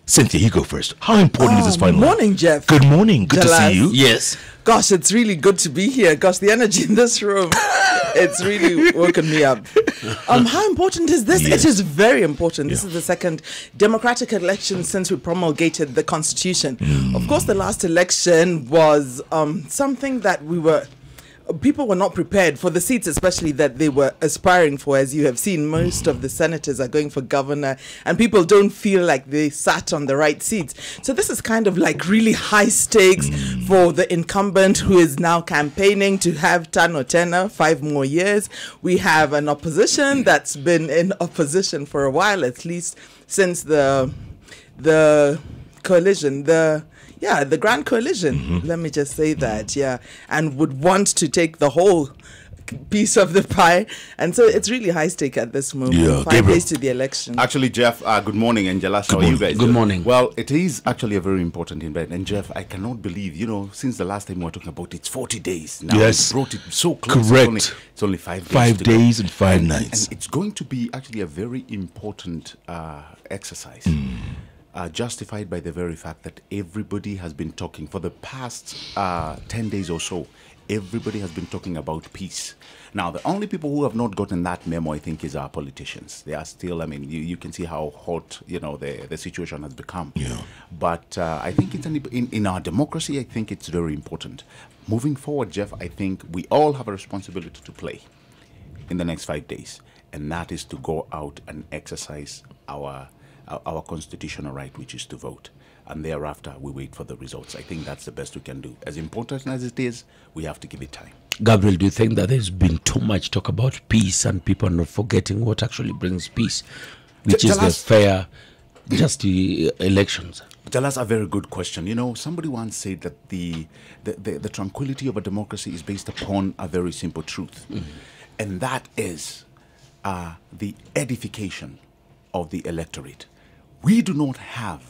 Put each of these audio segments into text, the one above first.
Cynthia, you go first. How important is this final? Morning, Jeff. Good morning. Good to see you. Yes. Gosh, it's really good to be here. Gosh, the energy in this room, it's really woken me up. How important is this? Yes. It is very important. This is the second democratic election since we promulgated the Constitution. Of course, the last election was something that people were not prepared for, the seats especially that they were aspiring for. As you have seen, most of the senators are going for governor, and people don't feel like they sat on the right seats. So this is kind of like really high stakes for the incumbent who is now campaigning to have tenure, 5 more years. We have an opposition that's been in opposition for a while, at least since the coalition, the Grand Coalition, let me just say that, and would want to take the whole piece of the pie. And so it's really high stake at this moment, 5 Gabriel. days to the election. Actually, Jeff, good morning, and Jalas, how are you guys? Good morning. Well, it is actually a very important event. And Jeff, I cannot believe, since the last time we were talking about it's 40 days. Now Yes. we brought it so close. Correct. It's only 5 days. 5 to go. days and 5 nights. And it's going to be actually a very important exercise. Justified by the very fact that everybody has been talking for the past 10 days or so. Everybody has been talking about peace. Now, the only people who have not gotten that memo, I think, is our politicians. They are still, you can see how hot, the situation has become. Yeah. But I think it's in our democracy, I think it's very important. Moving forward, Jeff, I think we all have a responsibility to play in the next 5 days. And that is to go out and exercise our constitutional right, which is to vote. And thereafter, we wait for the results. I think that's the best we can do. As important as it is, we have to give it time. Gabriel, do you think that there's been too much talk about peace and people are not forgetting what actually brings peace, which is the fair, just elections? That's a very good question. Somebody once said that the tranquility of a democracy is based upon a very simple truth. And that is the edification of the electorate. We do not have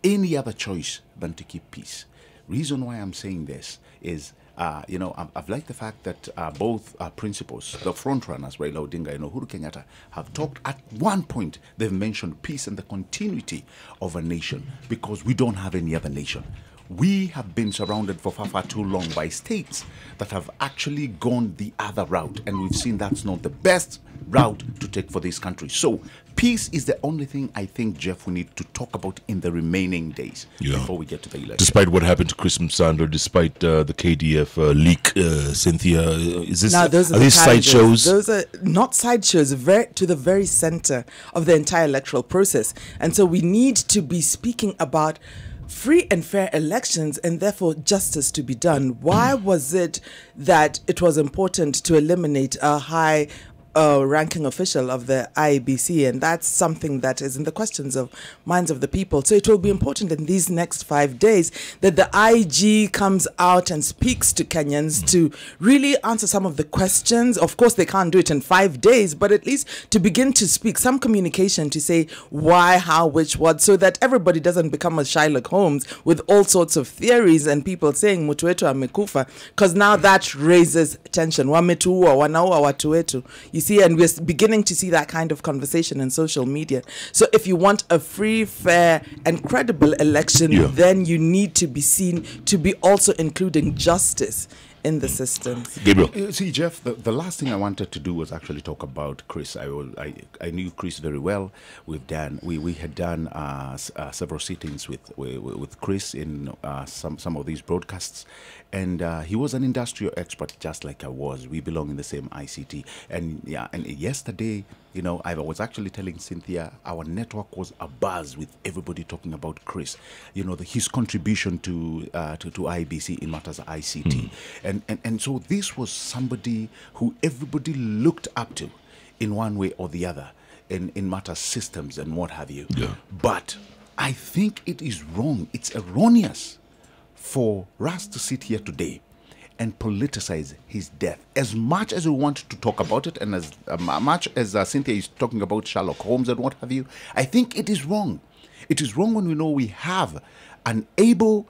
any other choice than to keep peace. Reason why I'm saying this is, I've liked the fact that both principals, the frontrunners, Raila Odinga and Uhuru Kenyatta, have talked at one point. They've mentioned peace and the continuity of a nation, because we don't have any other nation. We have been surrounded for far, far too long by states that have actually gone the other route, and we've seen that's not the best route to take for this country. So peace is the only thing I think, Jeff, we need to talk about in the remaining days before we get to the election. Despite what happened to Chris Msando, despite the KDF leak, Cynthia, are these sideshows? Those are not sideshows, to the very center of the entire electoral process. And so we need to be speaking about free and fair elections, and therefore justice to be done. Why was it that it was important to eliminate a high ranking official of the IEBC? And that's something that is in the minds of the people. So it will be important in these next 5 days that the IG comes out and speaks to Kenyans to really answer some of the questions. Of course, they can't do it in 5 days, but at least to begin to speak some communication to say why, how, which, what, so that everybody doesn't become a Shylock Holmes with all sorts of theories and people saying mutu wetu amekufa, because now that raises tension. Wametuua, wanaua watu wetu. You see, and we're beginning to see that kind of conversation in social media. So if you want a free, fair, and credible election, then you need to be seen to be also including justice in the system. Gabriel. See, Jeff, the last thing I wanted to do was actually talk about Chris. I knew Chris very well. We had done several sittings with Chris in some of these broadcasts, and he was an industrial expert just like I was. We belong in the same ICT, and yesterday, I was actually telling Cynthia our network was abuzz with everybody talking about Chris. His contribution to IBC in matters of ICT. And so this was somebody who everybody looked up to in one way or the other in matters systems and what have you. But I think it is wrong. It's erroneous for us to sit here today and politicize his death. As much as we want to talk about it, and as much as Cynthia is talking about Sherlock Holmes and what have you, I think it is wrong. It is wrong when we know we have an able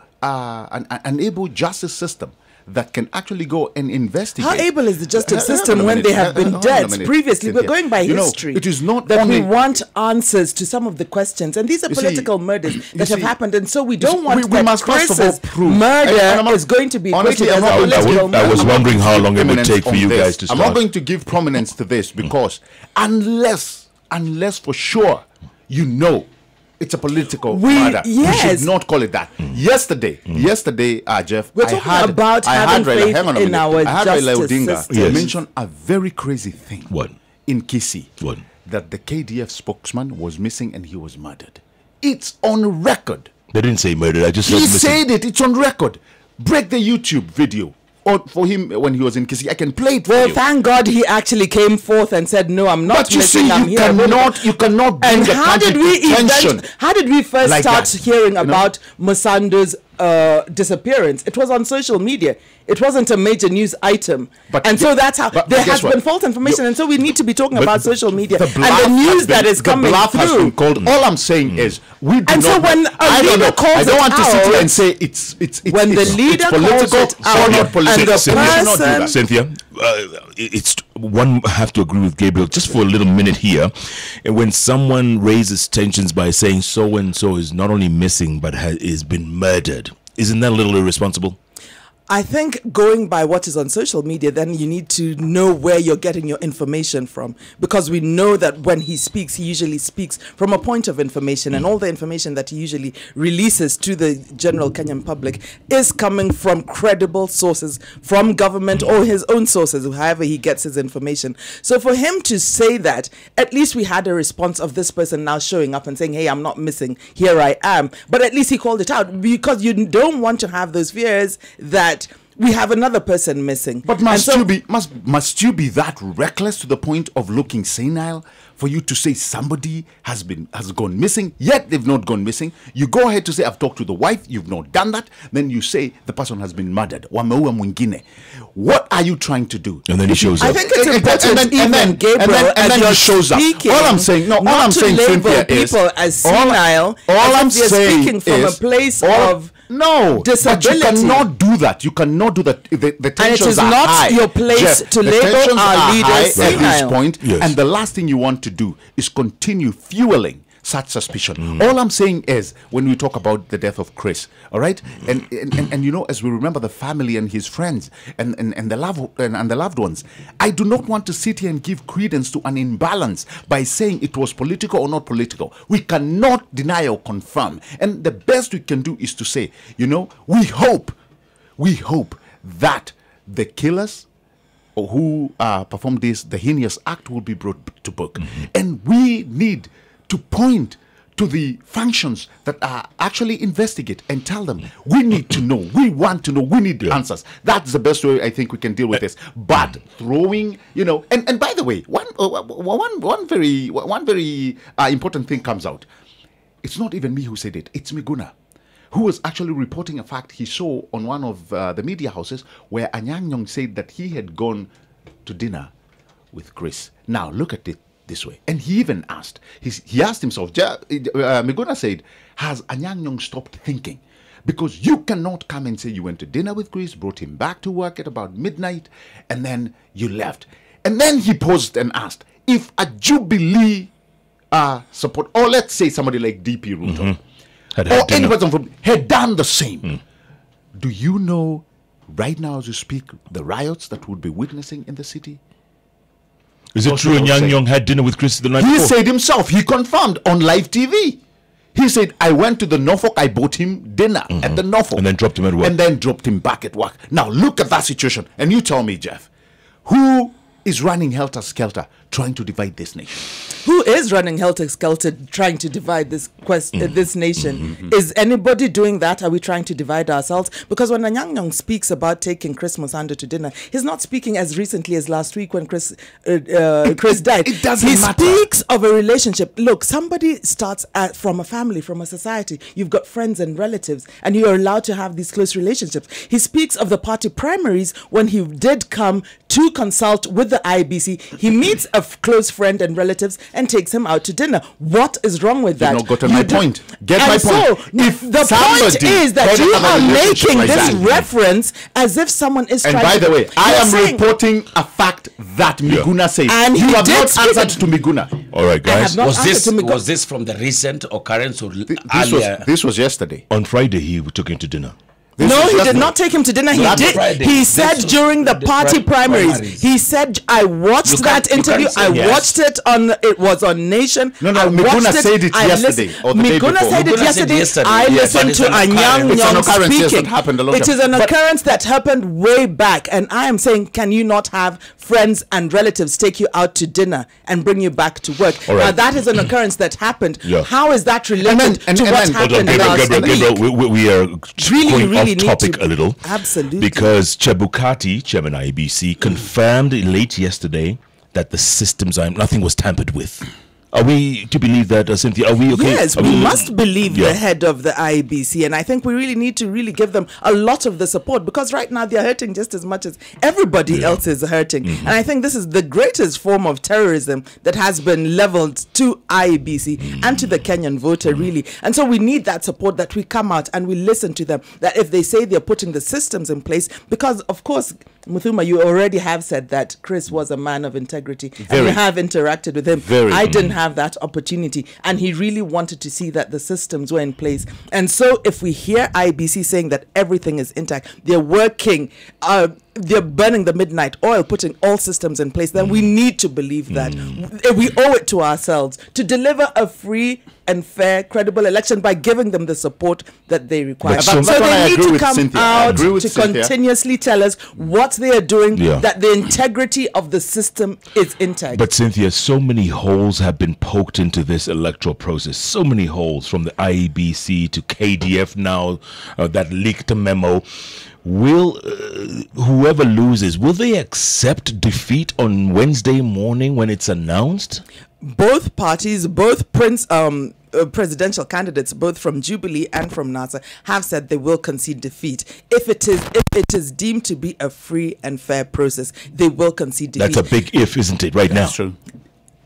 justice system that can actually go and investigate. How able is the justice system when they have been dead previously? We're going by history. It is not that only we want answers to some of the questions, and these are political murders that have happened, and so we don't want we must Chris's murder is going to be honestly, as a political murder. I was wondering how long it would take for you guys to start. I'm not going to give prominence to this because unless for sure you know it's a political murder, we should not call it that. Yesterday, Jeff, we're talking about having faith in our justice system. Mention a very crazy thing. What? In Kisii. What? That the KDF spokesman was missing and he was murdered. It's on record. They didn't say murdered. I just he said it. It's on record. Break the YouTube video. Or for him when he was in Kisii, I can play it for you. Well, thank God he actually came forth and said, "No, I'm not." But you see, you cannot bring the country to tension. How did we first start hearing about Musando's disappearance? It was on social media. It wasn't a major news item, so that's how there has been false information, and so we need to be talking about social media and the news that is coming through. Has been called. All I'm saying is we do and not. So when a leader calls I don't want to sit here and say it's when the leader calls it out, not political. And the person, Cynthia, it's one. I have to agree with Gabriel just for a little minute here. And when someone raises tensions by saying so and so is not only missing but is been murdered, isn't that a little irresponsible? I think going by what is on social media, then you need to know where you're getting your information from, because we know that when he speaks, he usually speaks from a point of information, and all the information that he usually releases to the general Kenyan public is coming from credible sources, from government or his own sources, however he gets his information. So for him to say that, at least we had a response of this person now showing up and saying, "Hey, I'm not missing, here I am." But at least he called it out, because you don't want to have those fears that we have another person missing. But must you be that reckless to the point of looking senile for you to say somebody has gone missing, yet they've not gone missing? You go ahead to say, "I've talked to the wife," you've not done that. Then you say the person has been murdered. Wameua mwingine. What are you trying to do? And then he shows up. I think it's important, Gabriel, and then he shows up. All I'm saying, all I'm saying, Cynthia, is people as senile. All I'm saying speaking from a place of disability. But you cannot do that. You cannot do that. The tensions are high. And it is not your place to label our leaders senile. At this point, and the last thing you want to do is continue fueling such suspicion. All I'm saying is, when we talk about the death of Chris, all right, and you know, as we remember the family and his friends and the loved ones, I do not want to sit here and give credence to an imbalance by saying it was political or not political. We cannot deny or confirm, and the best we can do is to say, you know, we hope that the killers who performed the heinous act will be brought to book, and we need to point to the functions that are actually investigate and tell them, we need to know, we want to know, we need answers. That's the best way I think we can deal with this. But throwing, you know, and by the way, one very important thing comes out. It's not even me who said it. It's Miguna, who was actually reporting a fact he saw on one of the media houses where Anyang' Nyong'o said that he had gone to dinner with Chris. Now look at it this way, and he even asked. He asked himself. Miguna said, "Has Anyang' Nyong'o stopped thinking? Because you cannot come and say you went to dinner with Chris, brought him back to work at about midnight, and then you left." And then he paused and asked, "If a Jubilee support, or let's say somebody like DP Ruto, or any person from had done the same, do you know right now as you speak the riots that would be witnessing in the city?" Is it true Anyang' Nyong'o had dinner with Chris the night before? He said himself, he confirmed on live TV. He said, "I went to the Norfolk, I bought him dinner at the Norfolk." And then dropped him at work. And then dropped him back at work. Now look at that situation. And you tell me, Jeff, who is running helter-skelter trying to divide this nation? Who is running helter-skelter trying to divide this this nation? Is anybody doing that? Are we trying to divide ourselves? Because when Anyang' Nyong'o speaks about taking Chris Musando to dinner, he's not speaking as recently as last week when Chris died. It doesn't matter. He speaks of a relationship. Look, somebody starts from a family, from a society. You've got friends and relatives, and you're allowed to have these close relationships. He speaks of the party primaries when he did come to consult with the IBC. He meets close friend and relatives and takes him out to dinner. What is wrong with that? You've not gotten my point. Get my point. So, the point is that you are making this reference as if someone is and trying by to... the way, I am saying, reporting a fact that Miguna said. And you he have did not speak answered to Miguna. All right, guys. not Was answered to was this from the recent occurrence or This was yesterday. On Friday, he took him to dinner. No, he did not take him to dinner. He Last did. Friday. He said This was during the party primaries. primaries. He said, "I watched You that can't- you interview. can't say I yes. watched it on. It was on Nation. No, I Miguna watched said it I yesterday listened- or the day Miguna before. said it Miguna said yesterday. yesterday. I Yes, but listened it's to an occurrence. Anyang It's an Nyong occurrence, yes, speaking. that happened a long It time. is an But- occurrence that happened way back, and I am saying, can you not have friends and relatives take you out to dinner and bring you back to work? All right. Now that is an occurrence that happened. Yeah. How is that related and to what then- Hold on, happened last Gabriel, week? we are going really off need topic to- a little. Absolutely. Because Chebukati, chairman IEBC, confirmed late yesterday that the systems nothing was tampered with. Are we to believe that, Cynthia? Are we okay? Yes, Are we must believe Yeah. the head of the IEBC, and I think we really need to really give them a lot of the support, because right now they're hurting just as much as everybody else is hurting. And I think this is the greatest form of terrorism that has been leveled to IEBC and to the Kenyan voter, really. And so we need that support, that we come out and we listen to them, that if they say they're putting the systems in place, because of course, Muthuma, you already have said that Chris was a man of integrity, and you have interacted with him. I didn't have that opportunity, and he really wanted to see that the systems were in place. And so if we hear IBC saying that everything is intact, they're working, they're burning the midnight oil, putting all systems in place, then we need to believe that. We owe it to ourselves to deliver a free and fair, credible election by giving them the support that they require. But So some- they need to come Cynthia. I out agree with to Cynthia. continuously tell us what they are doing, Yeah. that the integrity of the system is intact. But Cynthia, so many holes have been poked into this electoral process. So many holes, from the IEBC to KDF now, that leaked memo. Will whoever loses, will they accept defeat on Wednesday morning when it's announced? Both parties, both presidential candidates, both from Jubilee and from NASA, have said they will concede defeat. If it is deemed to be a free and fair process, they will concede defeat. That's a big if, isn't it, right now? That's true.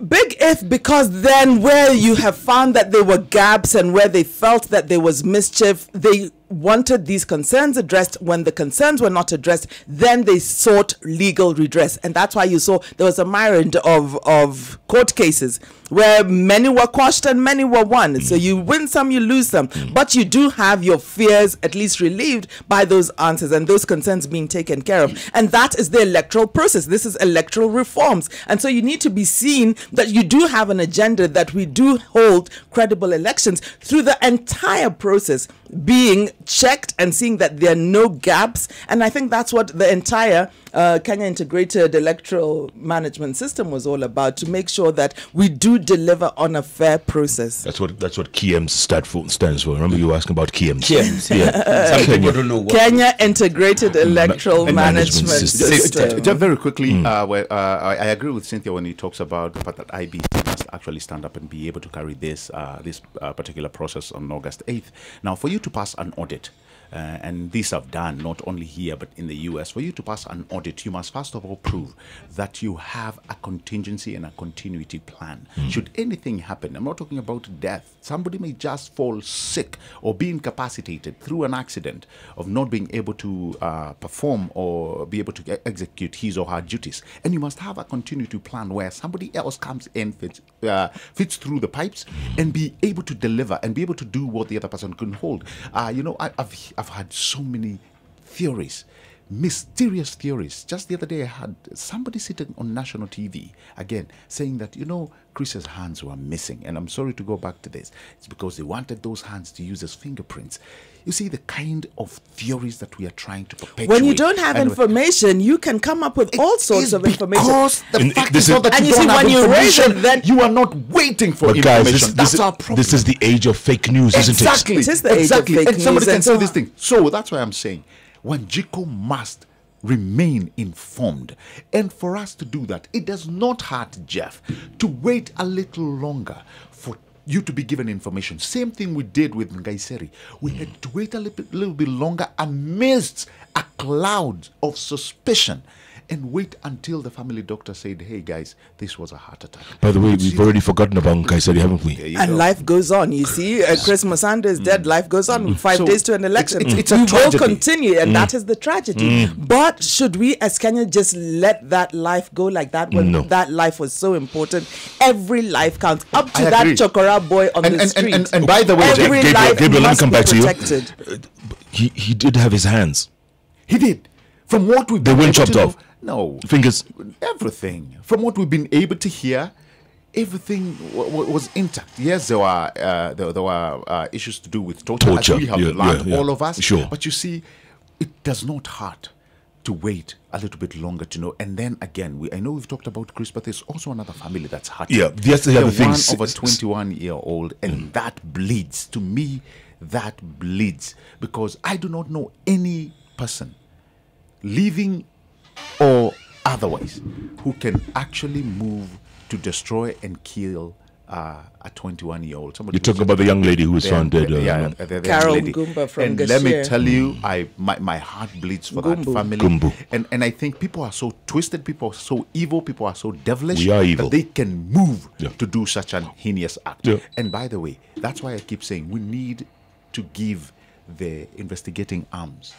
Big if, because then where you have found that there were gaps and where they felt that there was mischief, they wanted these concerns addressed. When the concerns were not addressed, then they sought legal redress. And that's why you saw there was a myriad of court cases where many were quashed and many were won. So you win some, you lose some. But you do have your fears at least relieved by those answers and those concerns being taken care of. And that is the electoral process. This is electoral reforms. And so you need to be seen that you do have an agenda, that we do hold credible elections through the entire process, being checked and seeing that there are no gaps. And I think that's what the entire Kenya Integrated Electoral Management System was all about, to make sure that we do deliver on a fair process. That's what KIEMS stands for. Remember you were asking about KIEMS? KIEMS. Yeah. Some people don't know what. Kenya Integrated Electoral Management System. Just very quickly, I agree with Cynthia when he talks about the fact that IBC must actually stand up and be able to carry this particular process on August 8th. Now, for you to pass an audit, and these I've done not only here but in the US, for you to pass an audit, you must first of all prove that you have a contingency and a continuity plan. Should anything happen, I'm not talking about death, somebody may just fall sick or be incapacitated through an accident of not being able to perform or be able to execute his or her duties, and you must have a continuity plan where somebody else comes in, fits through the pipes and be able to deliver and be able to do what the other person couldn't hold. I've had so many theories, mysterious theories. Just the other day I had somebody sitting on national TV again saying that, Chris's hands were missing, and I'm sorry to go back to this, it's because they wanted those hands to use as fingerprints. You see the kind of theories that we are trying to perpetuate. When you don't have information, you can come up with all sorts of information. Because the fact is not that and you you see, don't have when you raise information, it, then you are not waiting for But information. guys, That's our problem. this is the age of fake news, isn't Exactly. It is the age of fake And somebody news, can and say so- this thing. So that's why I'm saying Wanjiku must remain informed. And for us to do that, it does not hurt Jeff to wait a little longer for you to be given information. Same thing we did with Ngaiseri. We had to wait a little bit longer amidst a cloud of suspicion. and wait until the family doctor said, hey guys, this was a heart attack. By the way, we've already forgotten about Nkaisari, haven't we? And life goes on. You see, Chris Musanda is dead. Life goes on. 5 So days to an election. it's a we will tragedy. continue, and that is the tragedy. But should we, as Kenya, just let that life go like that when No. that life was so important? Every life counts. Up to I that agree. Chokora boy on the street. And by the way, Every Gabriel, life let me must come be back to you. protected. He did have his hands. he did. From what we've They been weren't able to chopped off. know- No. Fingers. Everything. From what we've been able to hear, everything was intact. Yes, there were issues to do with torture, Torture, as we have yeah, learned, yeah. all of us. Sure. But you see, it does not hurt to wait a little bit longer to know. And then again, I know we've talked about Chris, but there's also another family that's hurting. Yeah, that's the other thing. One of a 21-year-old, and that bleeds. To me, that bleeds, because I do not know any person, living or otherwise, who can actually move to destroy and kill a 21-year-old. You're talking about the young lady who was found dead. Yeah, no? the young Carol lady. Gumba from And let me Gashia. tell you, my heart bleeds for that Gumbu. family. Gumbu. And I think people are so twisted, people are so evil, people are so devilish We are evil. that they can move Yeah. to do such an heinous act. Yeah. And by the way, that's why I keep saying we need to give the investigating arms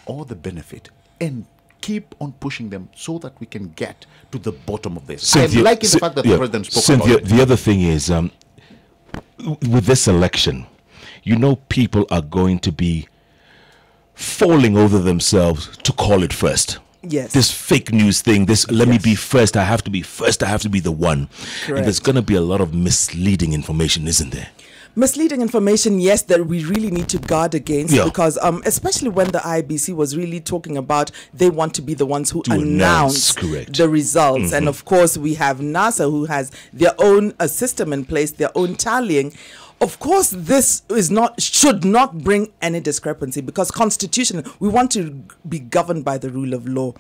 all the benefit and keep on pushing them so that we can get to the bottom of this. I'm liking the fact that the president spoke Cynthia, about it. the other thing is, with this election, you know, people are going to be falling over themselves to call it first. Yes. This fake news thing, this let me be first, I have to be first, I have to be the one. And there's Correct. going to be a lot of misleading information, isn't there? Misleading information, yes, that we really need to guard against, Yeah. because especially when the IBC was really talking about they want to be the ones who To announce, announce correct. the results. And of course, we have NASA, who has their own system in place, their own tallying. Of course, this should not bring any discrepancy, because constitution, we want to be governed by the rule of law.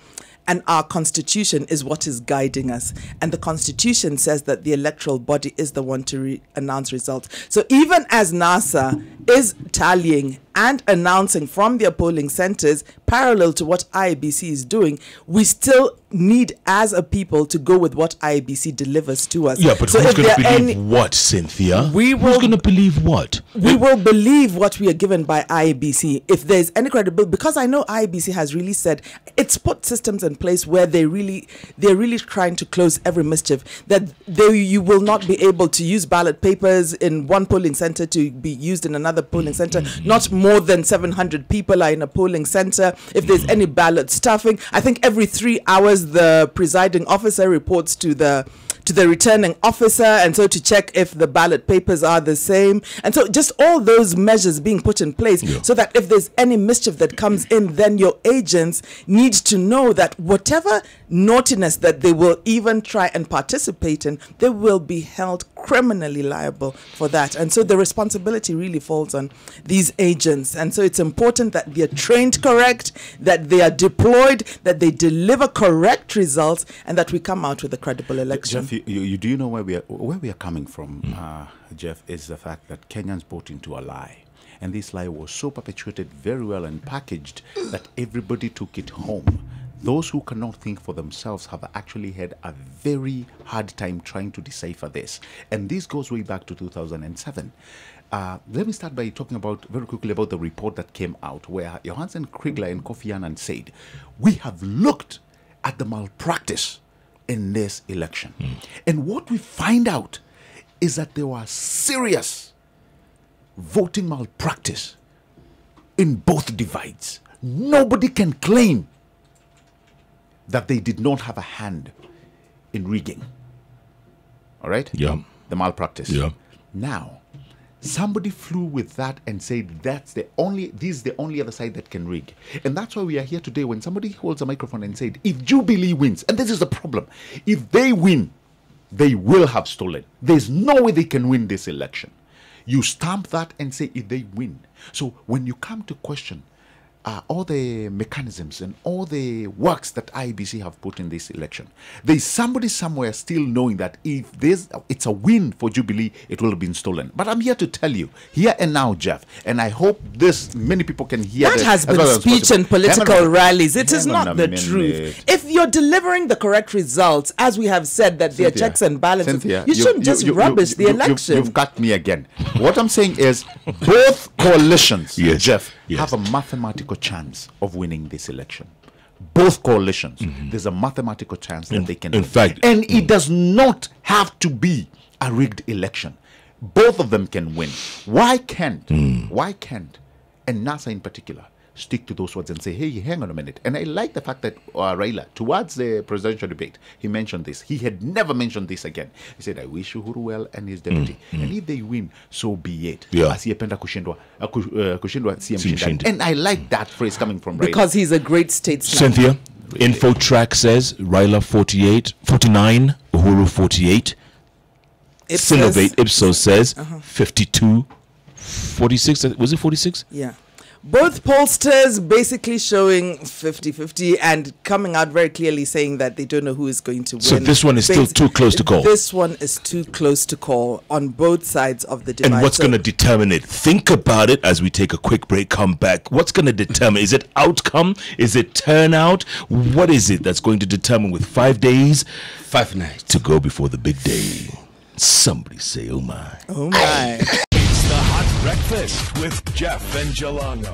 And our constitution is what is guiding us. And the constitution says that the electoral body is the one to announce results. So even as NASA is tallying and announcing from their polling centers, parallel to what IBC is doing, we still need, as a people, to go with what IBC delivers to us. Yeah, but so who's if going to there are believe what, Cynthia? We Who's will- going to believe what? we will believe what we are given by IBC if there's any credibility, because I know IBC has really said it's put systems in place where they're really trying to close every mischief, that you will not be able to use ballot papers in one polling center to be used in another polling center. Not more than 700 people are in a polling center. If there's any ballot stuffing, I think every 3 hours the presiding officer reports to the returning officer, and so to check if the ballot papers are the same. And so just all those measures being put in place, so that if there's any mischief that comes in, then your agents need to know that whatever naughtiness that they will even try and participate in, they will be held criminally liable for that. And so the responsibility really falls on these agents. And so it's important that they're trained correct, that they are deployed, that they deliver correct results, and that we come out with a credible election. Jeff, you do you know where we are coming from, Jeff, is the fact that Kenyans bought into a lie. And this lie was so perpetuated very well and packaged that everybody took it home. Those who cannot think for themselves have actually had a very hard time trying to decipher this. And this goes way back to 2007. Let me start by talking very quickly about the report that came out, where Johansen Kriegler and Kofi Annan said, we have looked at the malpractice in this election. And what we find out is that there was serious voting malpractice in both divides. Nobody can claim that they did not have a hand in rigging. All right? Yeah. The malpractice. Yeah. Now, somebody flew with that and said this is the only other side that can rig. And that's why we are here today. When somebody holds a microphone and said, if Jubilee wins, and this is the problem, if they win, they will have stolen. There's no way they can win this election. You stamp that and say if they win. So when you come to question all the mechanisms and all the works that IEBC have put in this election. There's somebody somewhere still knowing that if it's a win for Jubilee, it will have been stolen. But I'm here to tell you, here and now, Jeff, and I hope many people can hear that has been speech and political rallies. It is not the truth. If you're delivering the correct results, as we have said that there are checks and balances, you shouldn't just rubbish the election. You've cut me again. What I'm saying is both coalitions, Jeff, have a mathematical chance of winning this election. Both coalitions, there's a mathematical chance that they can win. And it does not have to be a rigged election. Both of them can win. Why can't and NASA in particular stick to those words and say, hey, hang on a minute? And I like the fact that Raila, towards the presidential debate, he mentioned this. He had never mentioned this again. He said, I wish Uhuru well and his deputy. And if they win, so be it. Asiyependa kushindwa si mshindani. And I like that phrase coming from Raila. Because he's a great statesman. Cynthia, InfoTrack says Raila 49, Uhuru 48. Ipsos says 52, 46. Was it 46? Yeah. Both pollsters basically showing 50-50 and coming out very clearly saying that they don't know who is going to win. So this one is still too close to call. This one is too close to call on both sides of the divide. And what's going to determine it? Think about it as we take a quick break, come back. What's going to determine? Is it outcome? Is it turnout? What is it that's going to determine with 5 days? 5 nights to go before the big day? Somebody say, oh my. Oh my. It's the Hot Breakfast with Jeff and Jalango.